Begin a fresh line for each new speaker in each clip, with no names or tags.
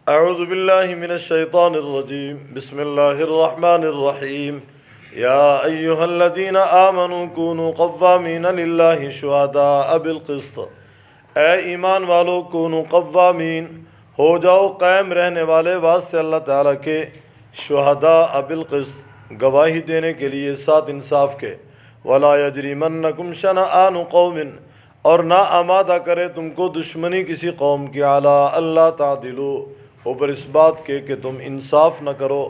اعوذ باللہ من الشیطان الرجیم بسم اللہ الرحمن الرحیم یا ایہا الذین آمنوا کونوا قوامین للہ شہداء بالقسط، اے ایمان والو کونوا قوامین، ہو جاؤ قائم رہنے والے واسطے اللہ تعالیٰ کے، شہداء بالقسط، گواہی دینے کے لیے ساتھ انصاف کے، ولا یجرمنکم شنآن قوم، اور نہ آمادہ کرے تم کو دشمنی کسی قوم کی، علی اللہ تعدلوا، اوپر اس بات کے کہ تم انصاف نہ کرو،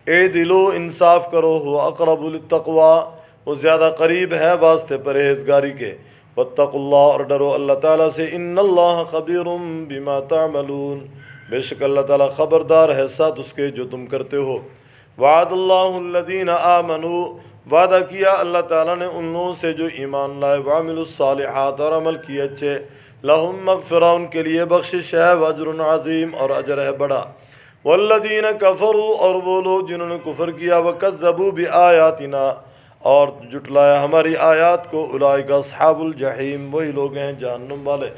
اے دلو انصاف کرو، ہو اقرب للتقوی، وہ زیادہ قریب ہے واسطے پرہیزگاری کے، واتقوا اللہ، اور ڈرو اللہ تعالیٰ سے، ان اللہ خبیر بما تعملون، بے شک اللہ تعالیٰ خبردار ہے ساتھ اس کے جو تم کرتے ہو۔ وعد اللہ الذین آمنوا، وعدہ کیا اللہ تعالیٰ نے ان لوگوں سے جو ایمان لائے، وعملوا الصالحات، اور عمل کیے اچھے، لہم مغفرہ، ان کے لیے بخشش ہے، واجر عظیم، اور اجر ہے بڑا۔ والذین کفروا، اور وہ لوگ جنہوں نے کفر کیا، وکذبوا بآیاتنا، اور جھٹلایا ہماری آیات کو، اولئک اصحاب الجحیم، وہی لوگ ہیں جہنم والے۔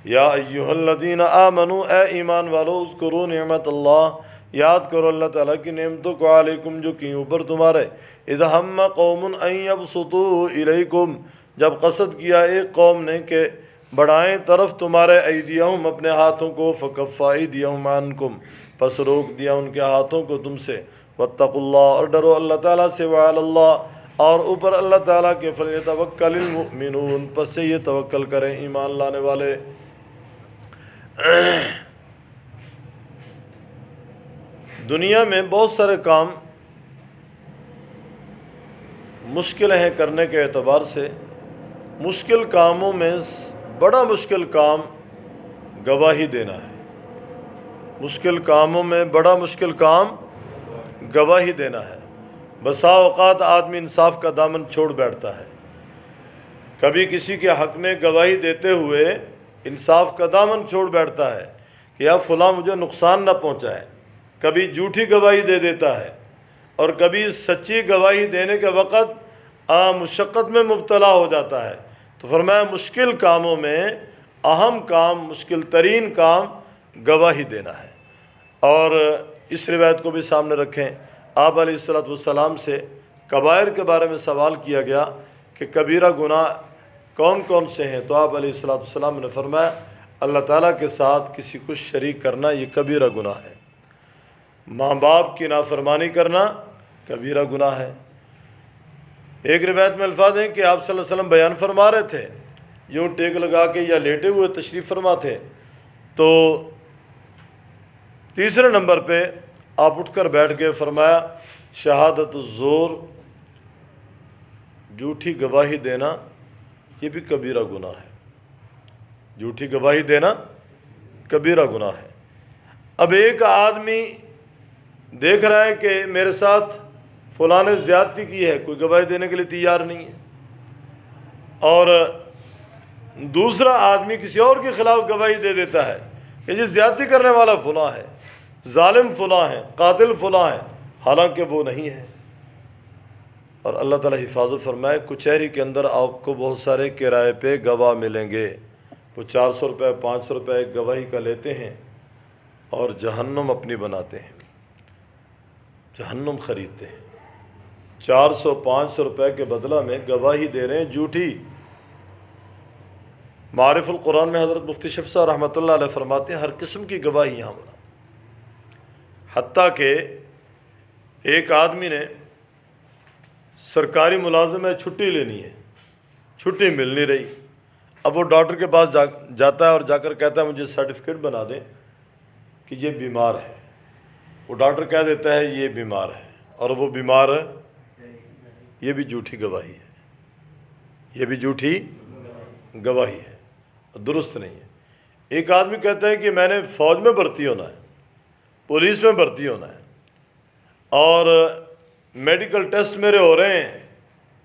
یا ایہا الذین آمنوا، اے ایمان والو، اذکروا نعمت اللہ، یاد کرو اللہ تعالیٰ کی نعمتوں کو، علیکم جو کی اوپر تمہارے، اذ ہم قوم ان یبسطوا الیکم، جب قصد کیا ایک قوم نے کہ بڑھائیں طرف تمہارے، ایدیہم اپنے ہاتھوں کو، فکف ایدیہم عنکم، پس روک دیا ان کے ہاتھوں کو تم سے، واتقوا اللہ، اور ڈرو اللہ تعالیٰ سے، وعلی اللہ، اور اوپر اللہ تعالیٰ کے، فلیتوکل المؤمنون، پس سے یہ توکل کریں ایمان لانے والے۔ دنیا میں بہت سارے کام مشکل ہیں کرنے کے اعتبار سے، مشکل کاموں میں بڑا مشکل کام گواہی دینا ہے۔ مشکل کاموں میں بڑا مشکل کام گواہی دینا ہے۔ بسا اوقات آدمی انصاف کا دامن چھوڑ بیٹھتا ہے، کبھی کسی کے حق میں گواہی دیتے ہوئے انصاف کا دامن چھوڑ بیٹھتا ہے کہ یا فلاں مجھے نقصان نہ پہنچائے، کبھی جھوٹی گواہی دے دیتا ہے، اور کبھی سچی گواہی دینے کے وقت مشقت میں مبتلا ہو جاتا ہے۔ تو فرمایا مشکل کاموں میں اہم کام، مشکل ترین کام گواہی دینا ہے۔ اور اس روایت کو بھی سامنے رکھیں، آپ علیہ الصلوۃ والسلام سے کبائر کے بارے میں سوال کیا گیا کہ کبیرہ گناہ کون کون سے ہیں، تو آپ علیہ الصلوۃ والسلام نے فرمایا اللہ تعالیٰ کے ساتھ کسی کو شریک کرنا یہ کبیرہ گناہ ہے، ماں باپ کی نافرمانی کرنا کبیرہ گناہ ہے۔ ایک روایت میں الفاظ ہیں کہ آپ صلی اللہ علیہ وسلم بیان فرما رہے تھے، یوں ٹیک لگا کے یا لیٹے ہوئے تشریف فرما تھے، تو تیسرے نمبر پہ آپ اٹھ کر بیٹھ کے فرمایا شہادت الزور، جھوٹی گواہی دینا یہ بھی کبیرہ گناہ ہے، جھوٹی گواہی دینا کبیرہ گناہ ہے۔ اب ایک آدمی دیکھ رہا ہے کہ میرے ساتھ فلاں نے زیادتی کی ہے، کوئی گواہی دینے کے لیے تیار نہیں ہے، اور دوسرا آدمی کسی اور کے خلاف گواہی دے دیتا ہے کہ یہ زیادتی کرنے والا فلاں ہے، ظالم فلاں ہے، قاتل فلاں ہے، حالانکہ وہ نہیں ہے۔ اور اللہ تعالیٰ حفاظت فرمائے، کچہری کے اندر آپ کو بہت سارے کرائے پہ گواہ ملیں گے، وہ 400 روپے 500 روپے ایک گواہی کا لیتے ہیں اور جہنم اپنی بناتے ہیں، جہنم خریدتے ہیں، 400 500 روپے کے بدلہ میں گواہی دے رہے ہیں جھوٹی۔ معارف القرآن میں حضرت مفتی شفیع صاحب رحمۃ اللہ علیہ فرماتے ہیں ہر قسم کی گواہی یہاں بنا، حتیٰ کہ ایک آدمی نے سرکاری ملازم ہے، چھٹی لینی ہے، چھٹی مل نہیں رہی، اب وہ ڈاکٹر کے پاس جاتا ہے اور جا کر کہتا ہے مجھے سرٹیفکیٹ بنا دیں کہ یہ بیمار ہے، وہ ڈاکٹر کہہ دیتا ہے یہ بیمار ہے، اور وہ بیمار ہے، یہ بھی جھوٹی گواہی ہے، یہ بھی جھوٹی گواہی ہے، درست نہیں ہے۔ ایک آدمی کہتا ہے کہ میں نے فوج میں بھرتی ہونا ہے، پولیس میں بھرتی ہونا ہے، اور میڈیکل ٹیسٹ میرے ہو رہے ہیں،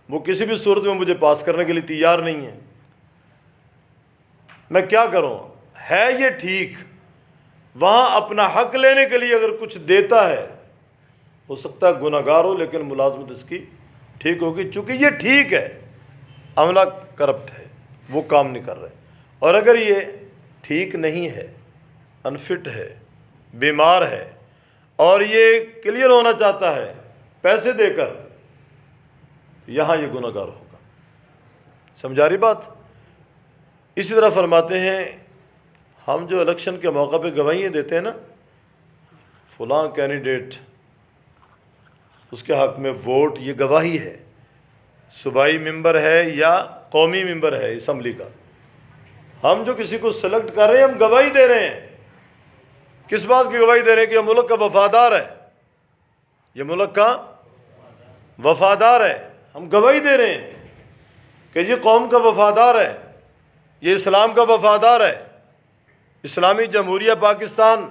وہ کسی بھی صورت میں مجھے پاس کرنے کے لیے تیار نہیں ہے، میں کیا کروں؟ ہے یہ ٹھیک؟ وہاں اپنا حق لینے کے لیے اگر کچھ دیتا ہے، ہو سکتا ہے گناہ گار ہو لیکن ملازمت اس کی ٹھیک ہوگی، چونکہ یہ ٹھیک ہے، عملہ کرپٹ ہے، وہ کام نہیں کر رہے۔ اور اگر یہ ٹھیک نہیں ہے، انفٹ ہے، بیمار ہے اور یہ کلیئر ہونا چاہتا ہے پیسے دے کر، یہاں یہ گناہ گار ہوگا۔ سمجھا رہی بات؟ اسی طرح فرماتے ہیں ہم جو الیکشن کے موقع پہ گواہیاں دیتے ہیں نا، فلاں کینڈیڈیٹ اس کے حق میں ووٹ، یہ گواہی ہے، صوبائی ممبر ہے یا قومی ممبر ہے اسمبلی کا، ہم جو کسی کو سلیکٹ کر رہے ہیں ہم گواہی دے رہے ہیں۔ کس بات کی گواہی دے رہے ہیں؟ کہ یہ ملک کا وفادار ہے، یہ ملک کا وفادار ہے۔ ہم گواہی دے رہے ہیں کہ یہ قوم کا وفادار ہے، یہ اسلام کا وفادار ہے۔ اسلامی جمہوریہ پاکستان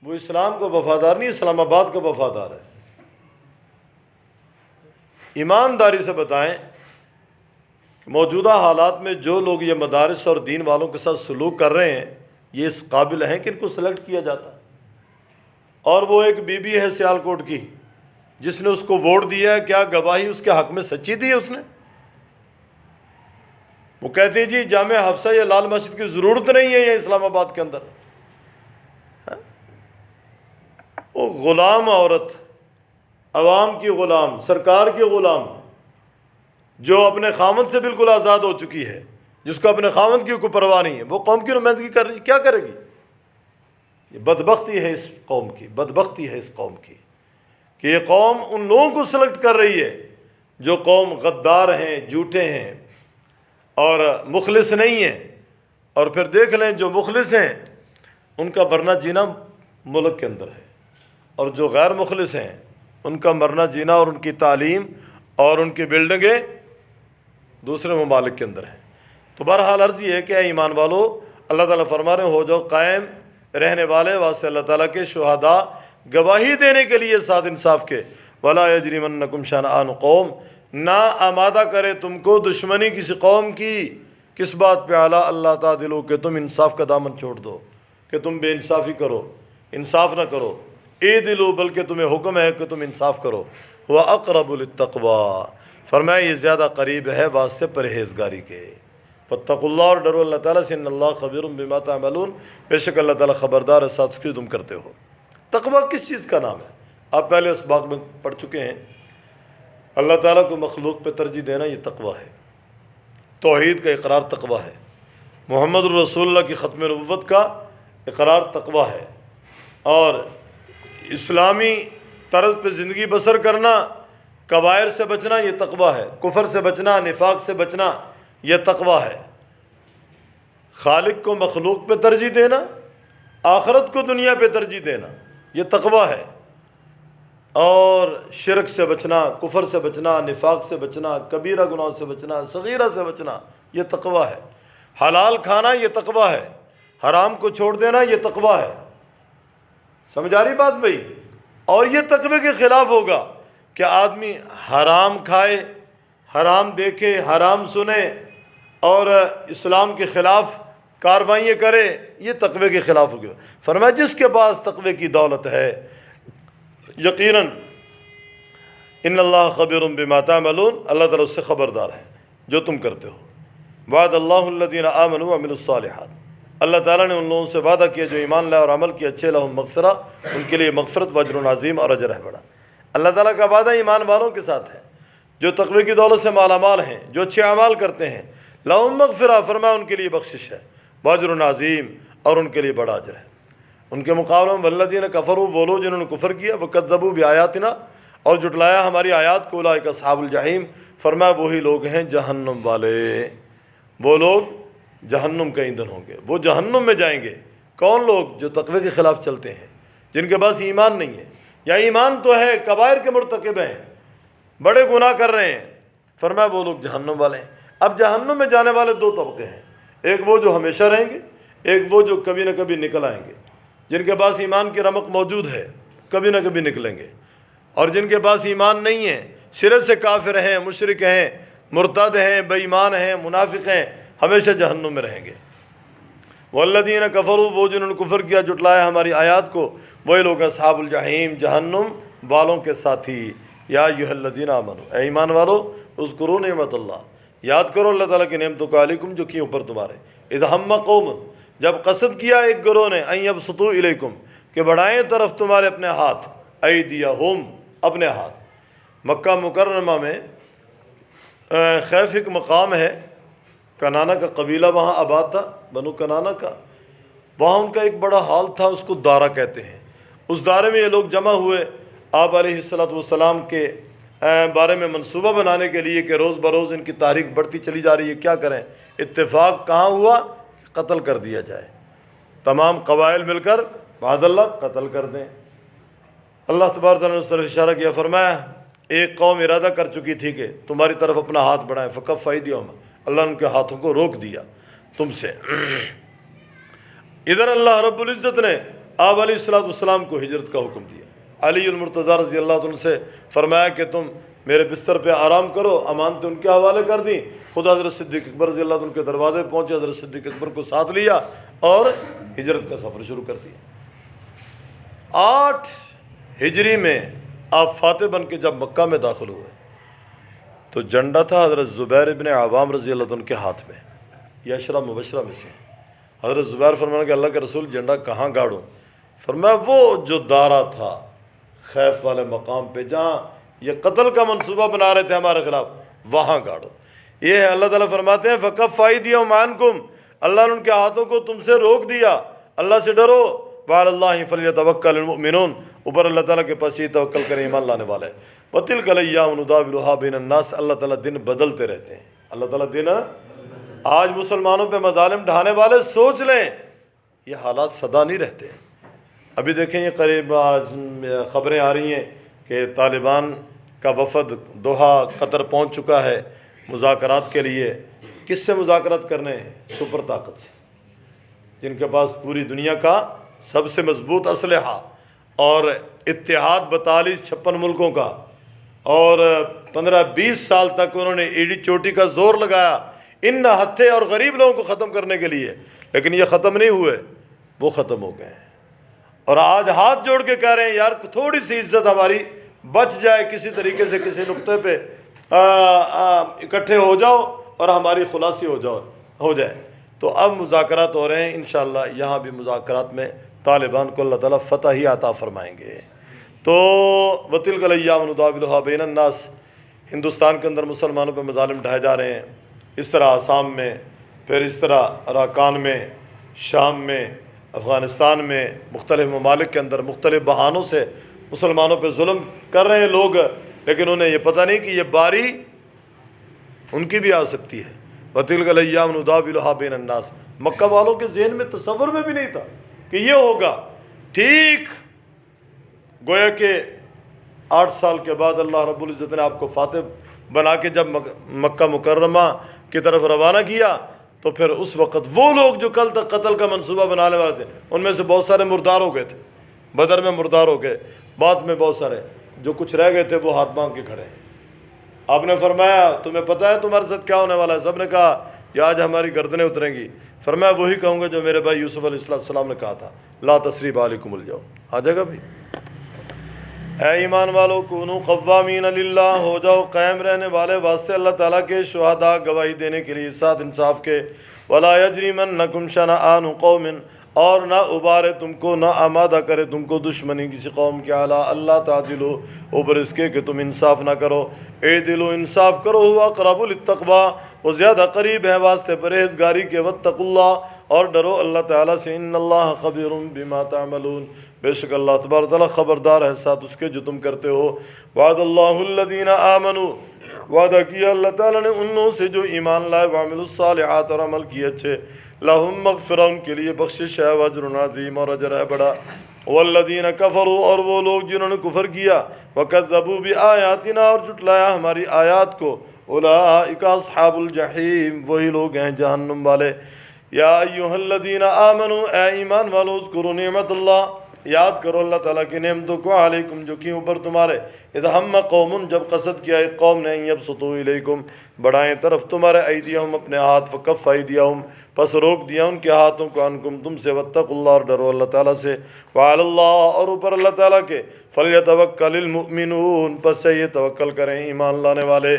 وہ اسلام کا وفادار نہیں، اسلام آباد کا وفادار ہے۔ ایمانداری سے بتائیں کہ موجودہ حالات میں جو لوگ یہ مدارس اور دین والوں کے ساتھ سلوک کر رہے ہیں، یہ اس قابل ہیں کہ ان کو سلیکٹ کیا جاتا؟ اور وہ ایک بی بی ہے سیالکوٹ کی جس نے اس کو ووٹ دیا ہے، کیا گواہی اس کے حق میں سچی دی ہے اس نے؟ وہ کہتے ہیں جی جامع حفصہ یا لال مسجد کی ضرورت نہیں ہے یہ اسلام آباد کے اندر۔ وہ غلام عورت، عوام کی غلام، سرکار کی غلام، جو اپنے خاوند سے بالکل آزاد ہو چکی ہے، جس کو اپنے خاوند کی کوئی پرواہ نہیں ہے، وہ قوم کی نمائندگی کر رہی، کیا کرے گی؟ یہ بدبختی ہے اس قوم کی، بدبختی ہے اس قوم کی کہ یہ قوم ان لوگوں کو سلیکٹ کر رہی ہے جو قوم غدار ہیں، جھوٹے ہیں اور مخلص نہیں ہیں۔ اور پھر دیکھ لیں جو مخلص ہیں ان کا مرنا جینا ملک کے اندر ہے، اور جو غیر مخلص ہیں ان کا مرنا جینا اور ان کی تعلیم اور ان کی بلڈنگیں دوسرے ممالک کے اندر ہیں۔ تو بہرحال عرض یہ ہے کہ اے ایمان والو، اللہ تعالیٰ فرما رہے ہیں ہو جاؤ قائم رہنے والے واسطے اللہ تعالیٰ کے شہداء، گواہی دینے کے لیے ساتھ انصاف کے۔ وَلَا يَجْرِمَنَّكُمْ شَنَآنُ قَوْمٍ، نہ آمادہ کرے تم کو دشمنی کسی قوم کی، کس بات پہ؟ عَلَىٰ اللہ تعدلوا، کہ تم انصاف کا دامن چھوڑ دو، کہ تم بے انصافی کرو، انصاف نہ کرو۔ اعدلوا، بلکہ تمہیں حکم ہے کہ تم انصاف کرو۔ وَأَقْرَبُ لِلتَّقْوَىٰ، فرمایا یہ زیادہ قریب ہے واسطے پرہیزگاری کے۔ فاتقوا اللہ، اور ڈرو اللہ تعالیٰ سے، ان اللہ خبیر بما تعملون، بے شک اللہ تعالیٰ خبردار ہے ساتھ اس کی تم کرتے ہو۔ تقویٰ کس چیز کا نام ہے؟ آپ پہلے اس بات میں پڑھ چکے ہیں، اللہ تعالیٰ کو مخلوق پہ ترجیح دینا یہ تقویٰ ہے۔ توحید کا اقرار تقویٰ ہے، محمد الرسول اللہ کی ختم نبوت کا اقرار تقویٰ ہے، اور اسلامی طرز پہ زندگی بسر کرنا، کبائر سے بچنا یہ تقویٰ ہے، کفر سے بچنا، نفاق سے بچنا یہ تقویٰ ہے۔ خالق کو مخلوق پہ ترجیح دینا، آخرت کو دنیا پہ ترجیح دینا یہ تقویٰ ہے، اور شرک سے بچنا، کفر سے بچنا، نفاق سے بچنا، کبیرہ گناہ سے بچنا، صغیرہ سے بچنا یہ تقویٰ ہے۔ حلال کھانا یہ تقویٰ ہے، حرام کو چھوڑ دینا یہ تقویٰ ہے۔ سمجھ آ رہی بات بھائی؟ اور یہ تقوی کے خلاف ہوگا کہ آدمی حرام کھائے، حرام دیکھے، حرام سنے اور اسلام کے خلاف کاروائیاں کرے، یہ تقوی کے خلاف ہوگا۔ فرمایا جس کے پاس تقوی کی دولت ہے، یقیناً ان اللہ خبیر بما تعملون، اللہ تعالیٰ اس سے خبردار ہے جو تم کرتے ہو۔ وعد اللہ الذین آمنوا وعملوا الصالحات، اللہ تعالیٰ نے ان لوگوں سے وعدہ کیا جو ایمان لائے اور عمل کیا اچھے، لہم مغفرہ، ان کے لیے مغفرت و اجر عظیم، اور اجر ہے بڑا۔ اللہ تعالیٰ کا وعدہ ایمان والوں کے ساتھ ہے جو تقوی کی دولت سے مالا مال ہیں، جو اچھے اعمال کرتے ہیں، لہم مغفرہ، فرمایا ان کے لیے بخشش ہے، و اجر عظیم، اور ان کے لیے بڑا اجر ہے۔ ان کے مقابلے میں والذین کفروا، وہ لوگ جنہوں نے کفر کیا، وکذبوا بآیاتنا، اور جھٹلایا ہماری آیات کو، اولئک اصحاب الجحیم، فرمایا وہی لوگ ہیں جہنم والے، وہ لوگ جہنم کا ایندھن ہوں گے، وہ جہنم میں جائیں گے۔ کون لوگ؟ جو تقوی کے خلاف چلتے ہیں، جن کے پاس ایمان نہیں ہے، یا ایمان تو ہے کبائر کے مرتکب ہیں، بڑے گناہ کر رہے ہیں، فرمایا وہ لوگ جہنم والے ہیں۔ اب جہنم میں جانے والے دو طبقے ہیں، ایک وہ جو ہمیشہ رہیں گے، ایک وہ جو کبھی نہ کبھی نکل آئیں گے۔ جن کے پاس ایمان کی رمق موجود ہے کبھی نہ کبھی نکلیں گے، اور جن کے پاس ایمان نہیں ہے، سرے سے کافر ہیں، مشرک ہیں، مرتد ہیں، بے ایمان ہیں، منافق ہیں، ہمیشہ جہنم میں رہیں گے۔ والذین کفروا، وہ جنہوں نے کفر کیا، جھٹلایا ہماری آیات کو، وہی لوگ اصحاب الجحیم، جہنم والوں کے ساتھی۔ یا ایھا الذین آمنوا، اے ایمان والو، اذکروا نعمت اللہ، یاد کرو اللہ تعالیٰ کی نعمتوں کو، علیکم جو کی اوپر تمہارے، اذ ہم قوم، جب قصد کیا ایک گروہ نے ان یبسطوا الیکم کہ بڑھائیں طرف تمہارے اپنے ہاتھ، ایدیہم اپنے ہاتھ۔ مکہ مکرمہ میں خیف ایک مقام ہے، کنانا کا قبیلہ وہاں آباد تھا، بنو کنانا کا، وہاں ان کا ایک بڑا ہال تھا، اس کو دارہ کہتے ہیں۔ اس دارے میں یہ لوگ جمع ہوئے آپ علیہ السلام کے بارے میں منصوبہ بنانے کے لیے کہ روز بروز ان کی تاریخ بڑھتی چلی جا رہی ہے، کیا کریں۔ اتفاق کہاں ہوا؟ قتل کر دیا جائے، تمام قبائل مل کر معاذ اللہ قتل کر دیں۔ اللہ تبارک تعالیٰ نے اس طرف اشارہ کیا، فرمایا ایک قوم ارادہ کر چکی تھی کہ تمہاری طرف اپنا ہاتھ بڑھائیں، فکف ایدیہم، اللہ نے ان کے ہاتھوں کو روک دیا تم سے۔ ادھر اللہ رب العزت نے آپ علیہ السلام کو ہجرت کا حکم دیا۔ علی المرتضیٰ رضی اللہ عنہ سے فرمایا کہ تم میرے بستر پہ آرام کرو، امانتیں ان کے حوالے کر دیں۔ خود حضرت صدیق اکبر رضی اللہ عنہ کے دروازے پہنچے، حضرت صدیق اکبر کو ساتھ لیا اور ہجرت کا سفر شروع کر دیا۔ 8 ہجری میں آپ فاتح بن کے جب مکہ میں داخل ہوئے تو جھنڈا تھا حضرت زبیر ابن عوام رضی اللہ عنہ کے ہاتھ میں، یہ عشرہ مبشرہ میں سے ہیں۔ حضرت زبیر فرمایا کہ اللہ کے رسول جھنڈا کہاں گاڑوں؟ فرمایا وہ جو دارہ تھا خیف والے مقام پہ جہاں یہ قتل کا منصوبہ بنا رہے تھے ہمارے خلاف، وہاں گاڑو۔ یہ ہے اللہ تعالیٰ فرماتے ہیں فَكَفَّ أَيْدِيَهُمْ عَنْكُمْ، اللہ نے ان کے ہاتھوں کو تم سے روک دیا، اللہ سے ڈرو۔ وَعَلَى اللَّهِ فَلْيَتَوَكَّلِ الْمُؤْمِنُونَ، اوپر اللہ تعالیٰ کے پاس یہ توکل کریں ایمان لانے والے۔ وَتِلْكَ الْأَيَّامُ نُدَاوِلُهَا بَيْنَ النَّاسِ، اللہ تعالیٰ دن بدلتے رہتے ہیں، اللہ تعالیٰ دن۔ آج مسلمانوں پہ مظالم ڈھانے والے سوچ لیں یہ حالات سدا نہیں رہتے۔ ابھی دیکھیں یہ قریب خبریں آ رہی ہیں کہ طالبان کا وفد دوحہ قطر پہنچ چکا ہے مذاکرات کے لیے۔ کس سے مذاکرات کرنے ہیں؟ سپر طاقت سے، جن کے پاس پوری دنیا کا سب سے مضبوط اسلحہ اور اتحاد 42-56 ملکوں کا، اور 15-20 سال تک انہوں نے ایڑی چوٹی کا زور لگایا ان ہتھے اور غریب لوگوں کو ختم کرنے کے لیے، لیکن یہ ختم نہیں ہوئے، وہ ختم ہو گئے ہیں۔ اور آج ہاتھ جوڑ کے کہہ رہے ہیں یار تھوڑی سی عزت ہماری بچ جائے، کسی طریقے سے کسی نقطے پہ اکٹھے ہو جاؤ اور ہماری خلاصی ہو جائے۔ تو اب مذاکرات ہو رہے ہیں، انشاءاللہ یہاں بھی مذاکرات میں طالبان کو اللہ تعالیٰ فتح ہی عطا فرمائیں گے۔ تو وَتِلْكَ الْأَيَّامُ نُدَاوِلُهَا بَيْنَ النَّاسِ، ہندوستان کے اندر مسلمانوں پہ مظالم ڈھائے جا رہے ہیں، اس طرح آسام میں، پھر اس طرح اراکان میں، شام میں، افغانستان میں، مختلف ممالک کے اندر مختلف بہانوں سے مسلمانوں پہ ظلم کر رہے ہیں لوگ، لیکن انہیں یہ پتہ نہیں کہ یہ باری ان کی بھی آ سکتی ہے۔ وَتِلْكَ الْأَيَّامُ نُدَاوِلُهَا بَيْنَ النَّاسِ، مکہ والوں کے ذہن میں تصور میں بھی نہیں تھا کہ یہ ہوگا۔ ٹھیک گویا کہ 8 سال کے بعد اللہ رب العزت نے آپ کو فاتح بنا کے جب مکہ مکرمہ کی طرف روانہ کیا تو پھر اس وقت وہ لوگ جو کل تک قتل کا منصوبہ بنانے والے تھے ان میں سے بہت سارے مردار ہو گئے تھے، بدر میں مردار ہو گئے، بعد میں بہت سارے جو کچھ رہ گئے تھے وہ ہاتھ مانگ کے کھڑے ہیں۔ آپ نے فرمایا تمہیں پتہ ہے تمہارے ساتھ کیا ہونے والا ہے؟ سب نے کہا کہ آج ہماری گردنیں اتریں گی۔ فرمایا وہی کہوں گا جو میرے بھائی یوسف علیہ السلام نے کہا تھا، لا تثریب علیکم الجوم۔ آ جائے گا بھی۔ اے ایمان والو کونوا قوامین للہ، ہو جاؤ قائم رہنے والے واسطے اللہ تعالیٰ کے، شہداء گواہی دینے کے لیے ساتھ انصاف کے۔ ولا یجرمنکم شنآن قوم، اور نہ ابارے تم کو، نہ آمادہ کرے تم کو دشمنی کسی قوم کے، علی اللہ تعدلوا، اوپر اس کے کہ تم انصاف نہ کرو۔ اعدلوا، انصاف کرو، ہوا اقرب للتقویٰ، وہ زیادہ قریب ہے واسطے پرہیزگاری کے، واتقوا اللہ، اور ڈرو اللہ تعالیٰ سے، ان اللہ خبیر بما تعملون، بے شک اللہ تبارک تعالیٰ خبردار ہے ساتھ اس کے جو تم کرتے ہو۔ وعد اللہ الذین آمنوا، وعدہ کیا اللہ تعالیٰ نے ان لوگوں سے جو ایمان لائے، وعملوا الصالحات، اور عمل کیے اچھے، لہم مغفرہ، ان کے لیے بخشش ہے، واجر عظیم، اور اجر ہے بڑا۔ والذین کفروا، اور وہ لوگ جنہوں نے کفر کیا، وکذبوا بآیاتنا، اور جھٹلایا ہماری آیات کو، اولئک اصحاب الجحیم، وہی لوگ ہیں جہنم والے۔ یا ایہا الذین آمنوا، اے ایمان والو، اذکروا نعمت اللہ، یاد کرو اللہ تعالیٰ کی نعمتوں کو، علیکم جو کی اوپر تمہارے، اذ ہم قوم، جب قصد کیا ایک قوم نے، یبسطوا الیکم، بڑھائیں طرف تمہارے، ایدیہم اپنے ہاتھ، فکف ایدیہم، پس روک دیا ان کے ہاتھوں کو، عنکم تم سے، واتقوا اللہ، اور ڈرو اللہ تعالیٰ سے، وعلی اللہ، اور اوپر اللہ تعالیٰ کے، فلیتوکل المؤمنون، پس سے یہ توکل کریں ایمان لانے والے۔